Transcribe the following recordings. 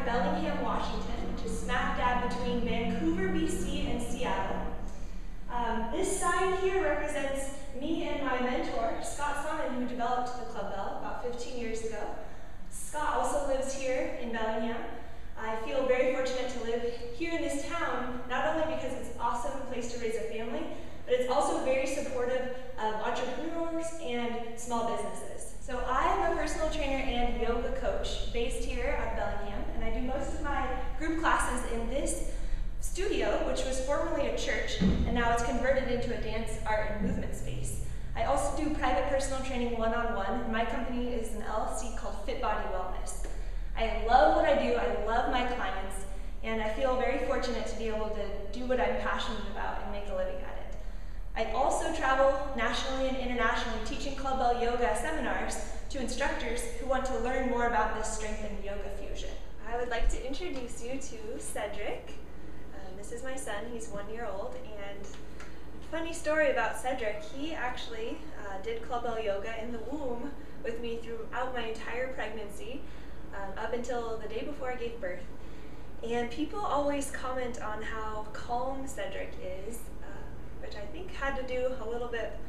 of Bellingham, Washington, which is smack dab between Vancouver, BC and Seattle. This sign here represents me and my mentor, Scott Sonnet, who developed the Clubbell about 15 years ago. Scott also lives here in Bellingham. I feel very fortunate to live here in this town, not only because it's an awesome place to raise a family, but it's also very supportive of entrepreneurs and small businesses. So I'm a personal trainer and yoga coach based here at Bellingham, and I do most of my group classes in this studio, which was formerly a church, and now it's converted into a dance, art, and movement space. I also do private personal training one-on-one, and my company is an LLC called Fit Body Wellness. I love what I do, I love my clients, and I feel very fortunate to be able to do what I'm passionate about and make a living at it. I also travel nationally and internationally teaching Clubbell yoga seminars to instructors who want to learn more about this strengthened yoga fusion. I would like to introduce you to Cedric. This is my son, he's 1 year old, and funny story about Cedric, he actually did Clubbell yoga in the womb with me throughout my entire pregnancy, up until the day before I gave birth. And people always comment on how calm Cedric is, which I think had to do a little bit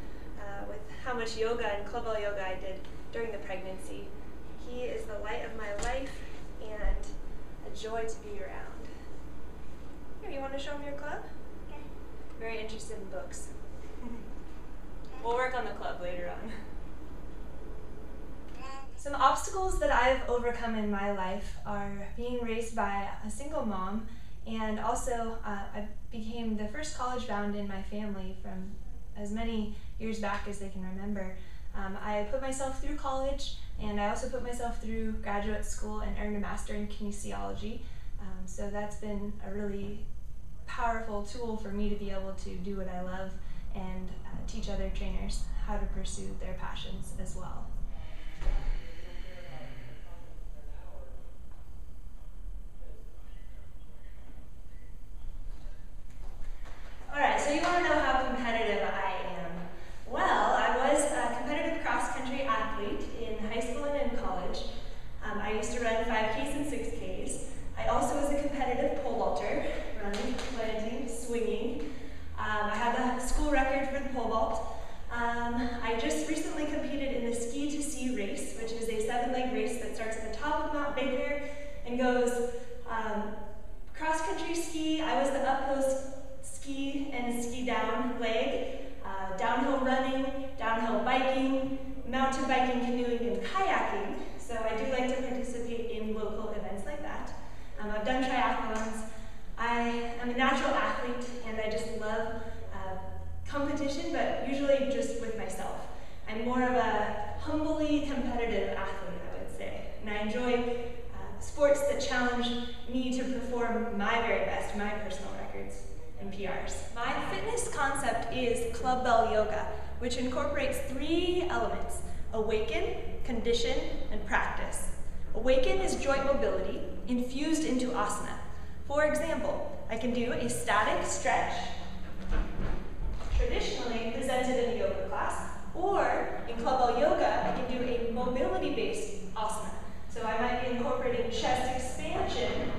with how much yoga and Clubbell yoga I did during the pregnancy. He is the light of my life and a joy to be around. Here, you want to show him your club? Okay. Very interested in books. We'll work on the club later on. Some obstacles that I've overcome in my life are being raised by a single mom, and also I became the first college bound in my family from as many years back as they can remember. I put myself through college, and I also put myself through graduate school and earned a master in kinesiology. So that's been a really powerful tool for me to be able to do what I love and teach other trainers how to pursue their passions as well. Alright, so you want to know how competitive I am. Well, I was a competitive cross-country athlete in high school and in college. I used to run 5Ks and 6Ks. I also was a competitive pole vaulter, running, landing, swinging. I have a school record for the pole vault. I just recently competed in the Ski to Sea race, which is a 7-leg race that starts at the top of Mount Baker and goes cross-country ski. I was the up-close ski and ski down leg, downhill running, downhill biking, mountain biking, canoeing, and kayaking. So I do like to participate in local events like that. I've done triathlons. I am a natural athlete, and I just love competition, but usually just with myself. I'm more of a humbly competitive athlete, I would say, and I enjoy sports that challenge me to perform my very best, my personal records and PRs. My fitness concept is Clubbell yoga, which incorporates 3 elements: awaken, condition, and practice. Awaken is joint mobility infused into asana. For example, I can do a static stretch, traditionally presented in a yoga class, or in Clubbell yoga, I can do a mobility-based asana. So I might be incorporating chest expansion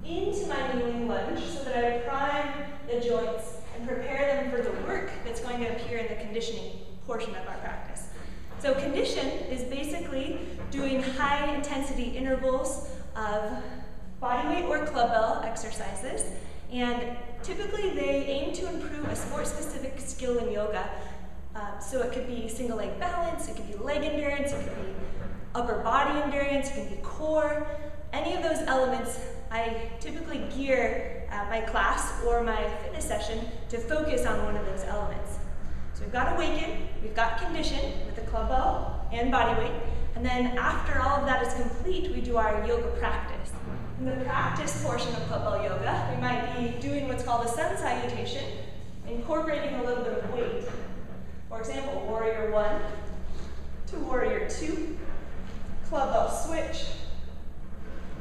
into my kneeling lunge so that I prime the joints and prepare them for the work that's going to appear in the conditioning portion of our practice. So condition is basically doing high intensity intervals of bodyweight or Clubbell exercises, and typically they aim to improve a sport-specific skill in yoga. So it could be single leg balance, it could be leg endurance, it could be upper body endurance, it could be core. Any of those elements, I typically gear my class or my fitness session to focus on one of those elements. So we've got awaken, we've got condition with the Clubbell and body weight, and then after all of that is complete, we do our yoga practice. In the practice portion of Clubbell yoga, we might be doing what's called a sun salutation, incorporating a little bit of weight. For example, warrior 1 to warrior 2, Clubbell switch,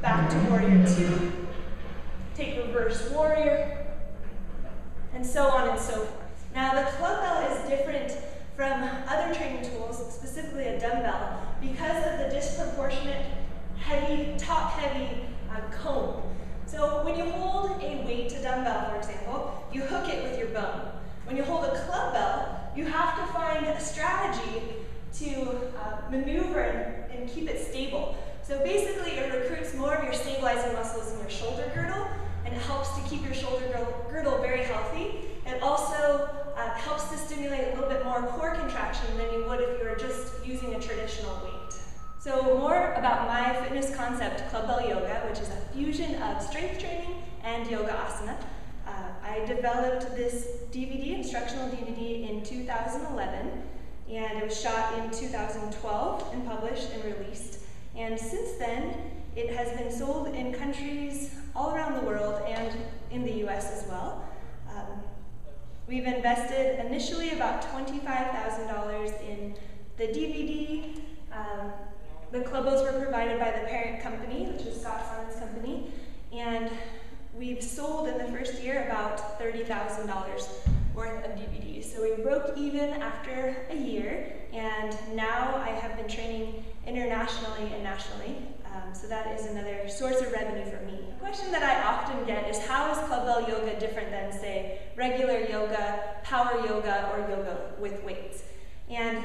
back to warrior 2, take reverse warrior, and so on and so forth. Now the Clubbell is different from other training tools, specifically a dumbbell, because of the disproportionate heavy, top-heavy dumbbell, for example, you hook it with your bone. When you hold a clubbell, you have to find a strategy to maneuver and keep it stable. So basically, it recruits more of your stabilizing muscles in your shoulder girdle, and it helps to keep your shoulder girdle very healthy. It also helps to stimulate a little bit more core contraction than you would if you were just using a traditional weight. So more about my fitness concept, Clubbell Yoga, which is a fusion of strength training and yoga asana. I developed this DVD, instructional DVD, in 2011, and it was shot in 2012 and published and released. And since then, it has been sold in countries all around the world and in the US as well. We've invested initially about $25,000 in the DVD. The Clubbells were provided by the parent company, which is Scott Simon's company, and we've sold in the first year about $30,000 worth of DVDs. So we broke even after a year, and now I have been training internationally and nationally. So that is another source of revenue for me. A question that I often get is, how is Clubbell Yoga different than, say, regular yoga, power yoga, or yoga with weights? And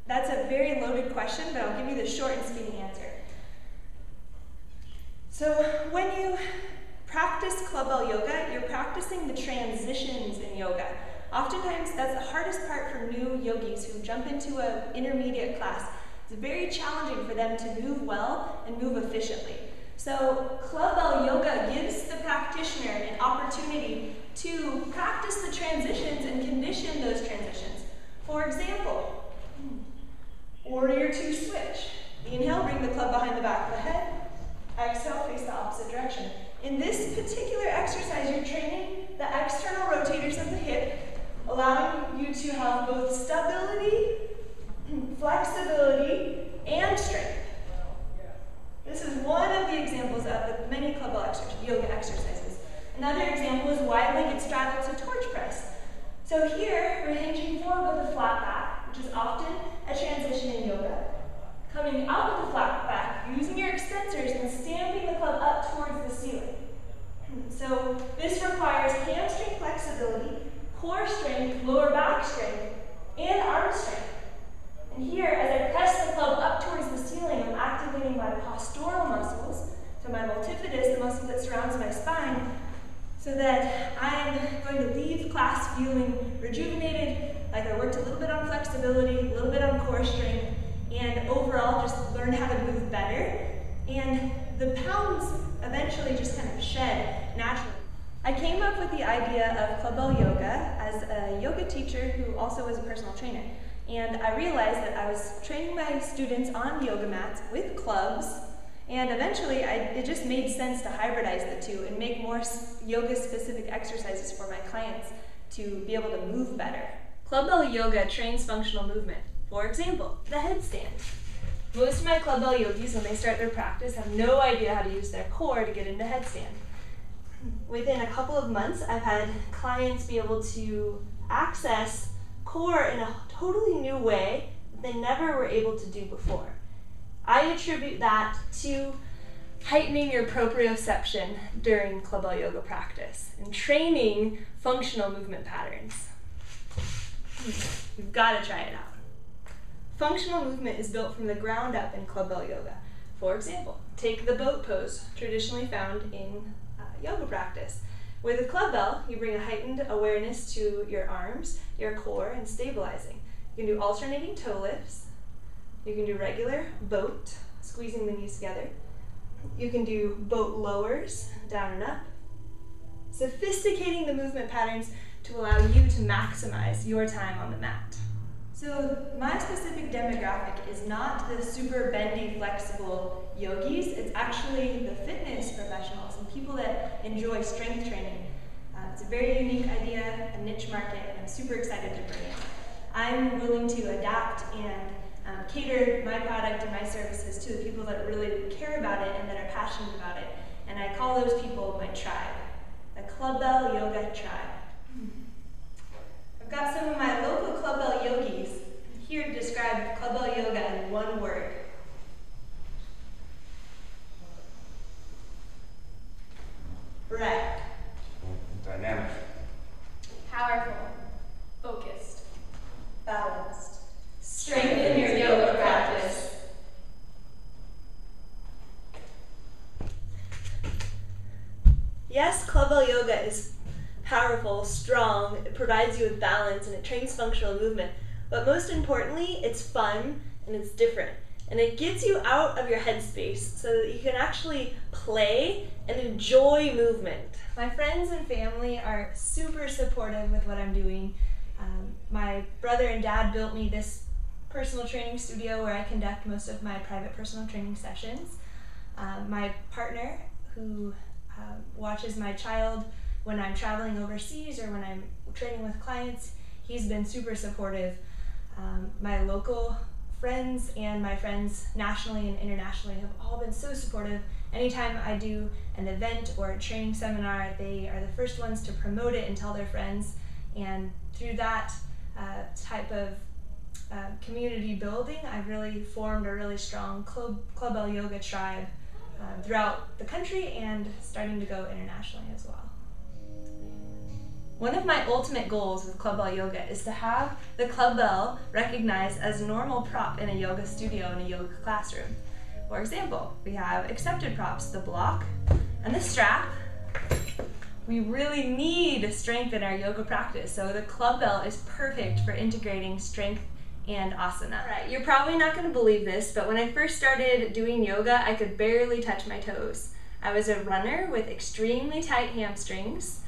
that's a very loaded question, but I'll give you the short and skinny answer. So when you practice Clubbell Yoga, you're practicing the transitions in yoga. Oftentimes, that's the hardest part for new yogis who jump into an intermediate class. It's very challenging for them to move well and move efficiently. So Clubbell Yoga gives the practitioner an opportunity to practice the transitions and condition those transitions. For example, Warrior 2 switch. Inhale, bring the club behind the back of the head. Exhale, face the opposite direction. In this particular exercise, you're training the external rotators of the hip, allowing you to have both stability, flexibility, and strength. This is one of the examples of the many Clubbell yoga exercises. Another example is wide-legged straddle to torch press. So here, we're hinging forward with a flat back, which is often a transition in yoga. Coming out with a flat back, using your extensors and stamping the club up towards the ceiling. So this requires hamstring flexibility, core strength, lower back strength, and arm strength. And here, as I press the club up towards the ceiling, I'm activating my postural muscles, so my multifidus, the muscle that surrounds my spine, so that I'm going to leave class feeling rejuvenated, like I worked a little bit on flexibility, a little bit on core strength, and overall just learn how to move better. And the pounds eventually just kind of shed naturally. I came up with the idea of Clubbell Yoga as a yoga teacher who also was a personal trainer. And I realized that I was training my students on yoga mats with clubs, and eventually it just made sense to hybridize the two and make more yoga-specific exercises for my clients to be able to move better. Clubbell Yoga trains functional movement. For example, the headstand. Most of my Clubbell yogis, when they start their practice, have no idea how to use their core to get into headstand. Within a couple of months, I've had clients be able to access core in a totally new way that they never were able to do before. I attribute that to heightening your proprioception during Clubbell Yoga practice and training functional movement patterns. You've got to try it out. Functional movement is built from the ground up in Clubbell Yoga. For example, take the boat pose, traditionally found in yoga practice. With a Clubbell, you bring a heightened awareness to your arms, your core, and stabilizing. You can do alternating toe lifts. You can do regular boat, squeezing the knees together. You can do boat lowers, down and up. Sophisticating the movement patterns to allow you to maximize your time on the mat. So my specific demographic is not the super bendy, flexible yogis. It's actually the fitness professionals and people that enjoy strength training. It's a very unique idea, a niche market, and I'm super excited to bring it. I'm willing to adapt and cater my product and my services to the people that really care about it and that are passionate about it. And I call those people my tribe, the Clubbell Yoga tribe. I've got some of my local Clubbell yogis here to describe Clubbell Yoga in one word. Breath. Yes, Clubbell yoga is powerful, strong, it provides you with balance, and it trains functional movement. But most importantly, it's fun and it's different. And it gets you out of your headspace so that you can actually play and enjoy movement. My friends and family are super supportive with what I'm doing. My brother and dad built me this personal training studio where I conduct most of my private personal training sessions. My partner, who watches my child when I'm traveling overseas or when I'm training with clients, he's been super supportive. My local friends and my friends nationally and internationally have all been so supportive. Anytime I do an event or a training seminar, they are the first ones to promote it and tell their friends. And through that type of community building, I've really formed a really strong Clubbell yoga tribe throughout the country and starting to go internationally as well. One of my ultimate goals with Clubbell yoga is to have the Clubbell recognized as a normal prop in a yoga studio in a yoga classroom. For example, we have accepted props, the block and the strap. We really need strength in our yoga practice, so the Clubbell is perfect for integrating strength and asana. Right, you're probably not going to believe this, but when I first started doing yoga, I could barely touch my toes. I was a runner with extremely tight hamstrings.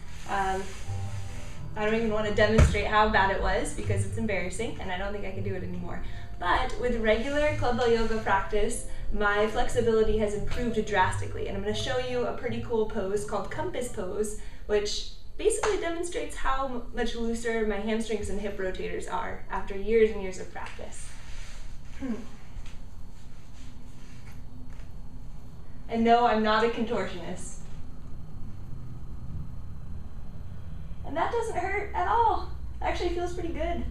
I don't even want to demonstrate how bad it was because it's embarrassing and I don't think I can do it anymore. But with regular Clubbell yoga practice, my flexibility has improved drastically, and I'm going to show you a pretty cool pose called compass pose, which basically demonstrates how much looser my hamstrings and hip rotators are after years and years of practice. And no, I'm not a contortionist. And that doesn't hurt at all. It actually feels pretty good.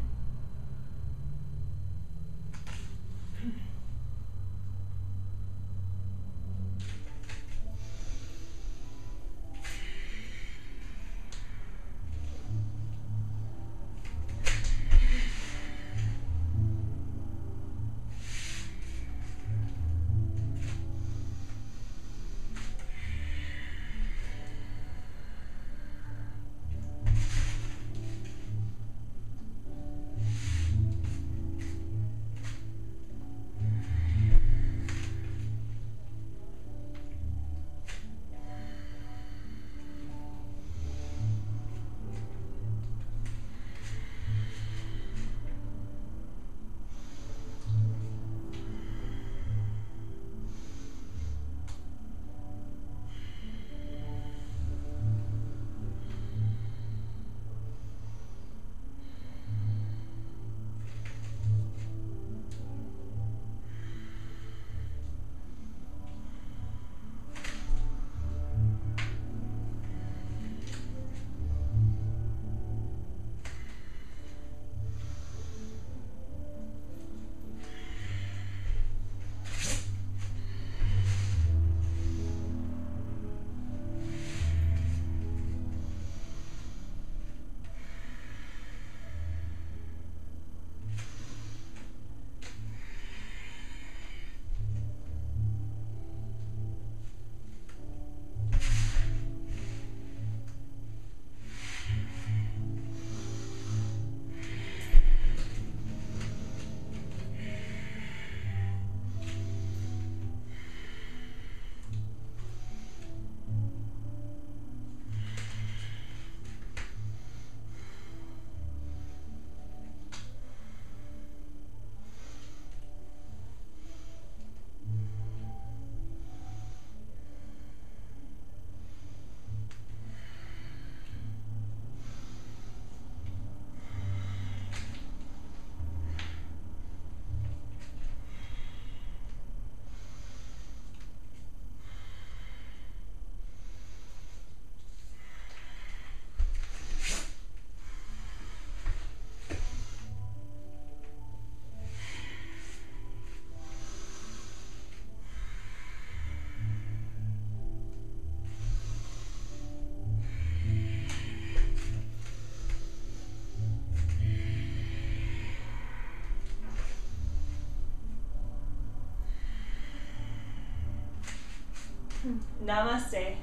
Namaste.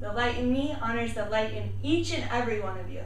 The light in me honors the light in each and every one of you.